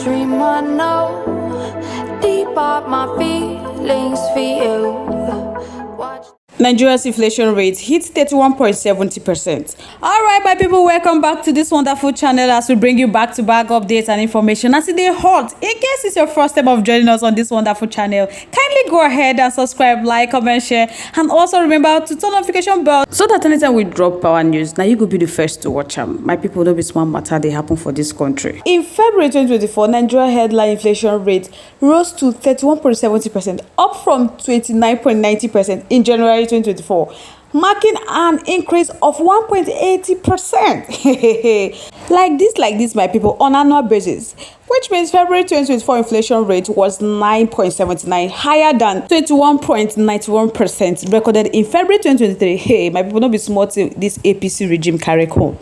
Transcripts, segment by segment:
dream I know, deep up my feelings for you. Watch. Nigeria's inflation rate hit 31.70%. All right, my people, welcome back to this wonderful channel as we bring you back-to-back updates and information as they hot. In case it's your first time of joining us on this wonderful channel, kindly go ahead and subscribe, like, comment, share, and also remember to turn notification bell so that anytime we drop our news, now you could be the first to watch them. My people, don't be smart matter they happen for this country. In February 2024, Nigeria headline inflation rate rose to 31.70%, up from 29.90% in January 2024, marking an increase of 1.80%. like this, my people, on annual basis, which means February 2024 inflation rate was 9.79, higher than 21.91% recorded in February 2023. Hey, my people, don't be smart till this APC regime carry home.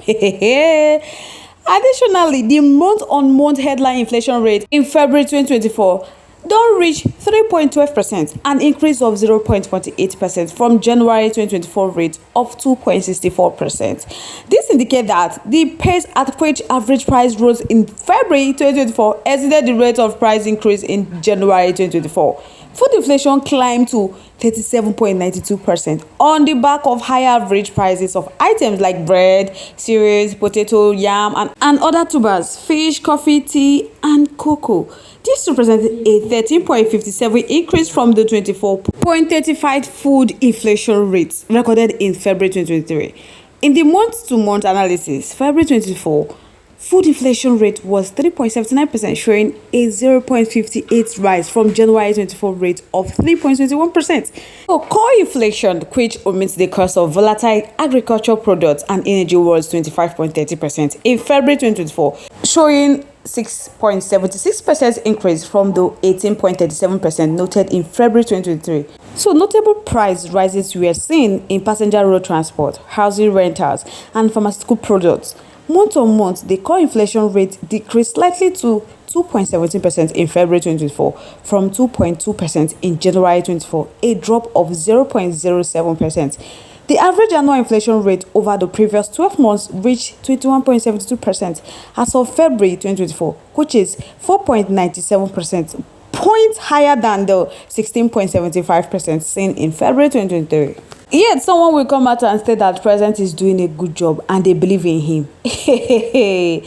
Additionally, the month-on-month headline inflation rate in February 2024 don't reach 3.12%, an increase of 0.48% from January 2024 rate of 2.64%. This indicates that the pace at which average price rose in February 2024 exceeded the rate of price increase in January 2024. Food inflation climbed to 37.92% on the back of higher average prices of items like bread, cereals, potato, yam, and other tubers, fish, coffee, tea, and cocoa. This represented a 13.57% increase from the 24.35% food inflation rate recorded in February 2023. In the month-to-month analysis, February 2024, food inflation rate was 3.79%, showing a 0.58% rise from January 2024 rate of 3.21%. So core inflation, which omits the cost of volatile agricultural products and energy, was 25.30% in February 2024, showing 6.76% increase from the 18.37% noted in February 2023. So notable price rises were seen in passenger road transport, housing rentals, and pharmaceutical products. Month on month, the core inflation rate decreased slightly to 2.17% in February 2024 from 2.2% in January 2024, a drop of 0.07%. The average annual inflation rate over the previous 12 months reached 21.72% as of February 2024, which is 4.97%, points higher than the 16.75% seen in February 2023. Yet someone will come out and say that the president is doing a good job and they believe in him. I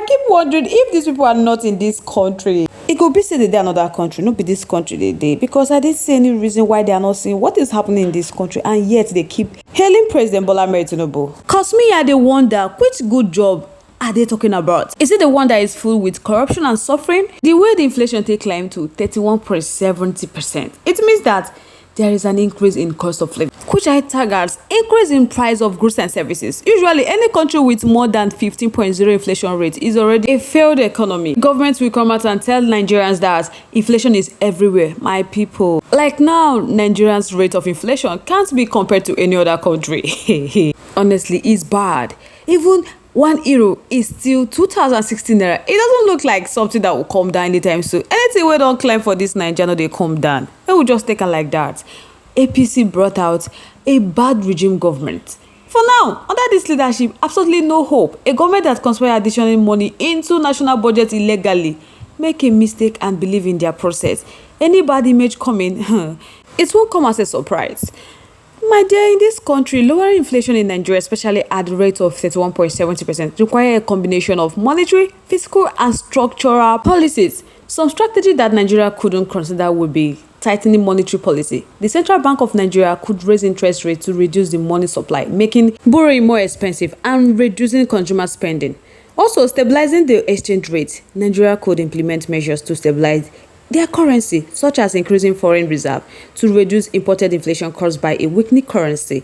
keep wondering if these people are not in this country. It could be said that they're another country, not be this country they did, because I didn't see any reason why they are not seeing what is happening in this country, and yet they keep hailing President Bola Tinubu. Cause me, I dey wonder which good job are they talking about? Is it the one that is full with corruption and suffering? The way the inflation take climb to 31.70%, it means that there is an increase in cost of living, which I tag as increase in price of goods and services. Usually, any country with more than 15.0 inflation rate is already a failed economy. Government will come out and tell Nigerians that inflation is everywhere, my people. Like now, Nigerians' rate of inflation can't be compared to any other country. Honestly, it's bad. Even €1 is still 2016 naira. It doesn't look like something that will come down anytime soon. Anything we don't climb for this Nigeria, they come down. They will just take it like that. APC brought out a bad regime government. For now, under this leadership, absolutely no hope. A government that conspires additional money into national budget illegally, make a mistake and believe in their process. Any bad image coming, it won't come as a surprise. My dear, in this country, lowering inflation in Nigeria, especially at the rate of 31.70%, require a combination of monetary, fiscal, and structural policies. Some strategy that Nigeria couldn't consider would be tightening monetary policy. The Central Bank of Nigeria could raise interest rates to reduce the money supply, making borrowing more expensive and reducing consumer spending. Also, stabilizing the exchange rate. Nigeria could implement measures to stabilize their currency, such as increasing foreign reserve to reduce imported inflation caused by a weakening currency.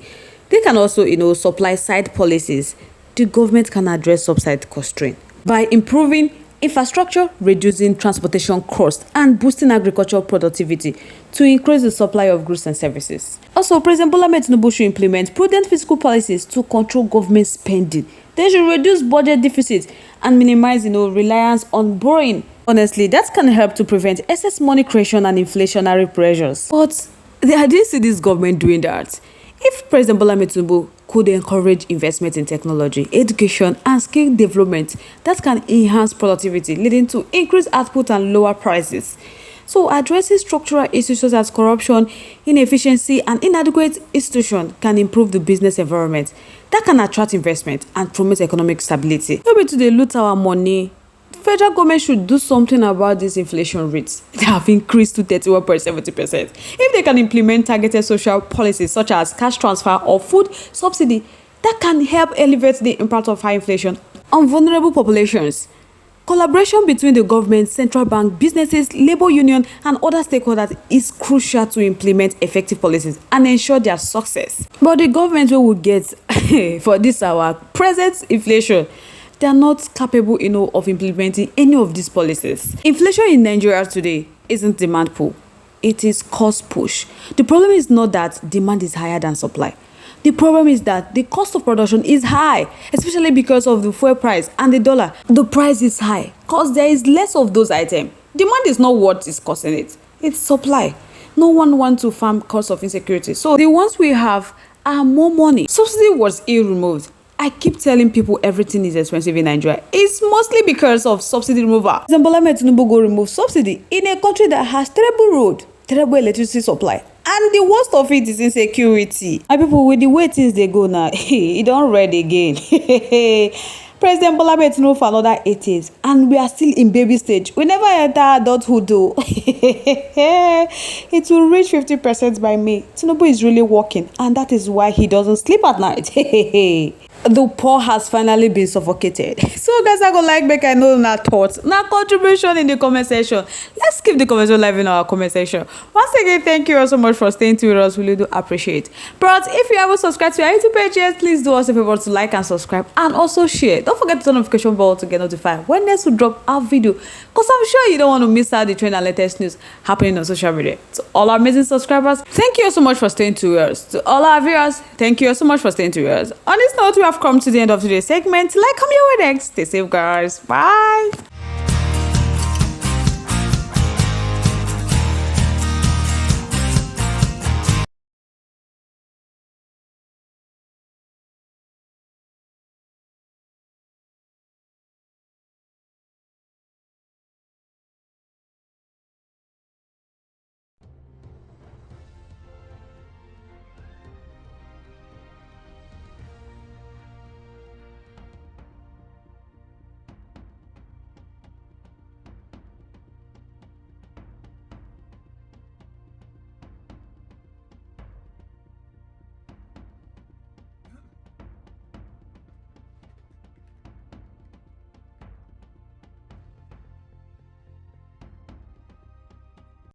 They can also, supply side policies. The government can address subside constraint by improving infrastructure, reducing transportation costs, and boosting agricultural productivity to increase the supply of goods and services. Also, President Bola Tinubu should implement prudent fiscal policies to control government spending. They should reduce budget deficits and minimize, reliance on borrowing. Honestly, that can help to prevent excess money creation and inflationary pressures. But I didn't see this government doing that. If President Bola Tinubu could encourage investment in technology, education, and skill development that can enhance productivity, leading to increased output and lower prices. So, addressing structural issues such as corruption, inefficiency, and inadequate institutions can improve the business environment that can attract investment and promote economic stability. No be to dey loot our money. The federal government should do something about these inflation rates that have increased to 31.70%. If they can implement targeted social policies such as cash transfer or food subsidy that can help elevate the impact of high inflation on vulnerable populations. Collaboration between the government, central bank, businesses, labor union, and other stakeholders is crucial to implement effective policies and ensure their success. But the government will get for this our present inflation, they are not capable of implementing any of these policies. Inflation in Nigeria today isn't demand pull, it is cost push. The problem is not that demand is higher than supply. The problem is that the cost of production is high, especially because of the fuel price and the dollar. The price is high because there is less of those items. Demand is not what is causing it, it's supply. No one wants to farm cost of insecurity. So the ones we have are more money. Subsidy was removed. I keep telling people everything is expensive in Nigeria. It's mostly because of subsidy removal. Tinubu go remove subsidy in a country that has terrible road, terrible electricity supply. And the worst of it is insecurity. And people, with the way things they go now, it don't red again. President Bola Tinubu for another 8 years, and we are still in baby stage. We never enter adulthood though. It will reach 50% by May. Tinubu is really working, and that is why he doesn't sleep at night. The poor has finally been suffocated. So guys, I go like make I know na thoughts, na contribution in the comment section. Let's keep the conversation live in our comment section. Once again, thank you all so much for staying tuned with us. We really do appreciate. But if you haven't subscribed to our YouTube page yet, please do us a favor to like and subscribe and also share. Don't forget to turn notification bell to get notified when next we drop our video, because I'm sure you don't want to miss out the trend and latest news happening on social media. To all our amazing subscribers, thank you so much for staying tuned with us. To all our viewers, thank you so much for staying tuned with us. On this note, we have come to the end of today's segment. Like, come your way next. Stay safe, guys. Bye.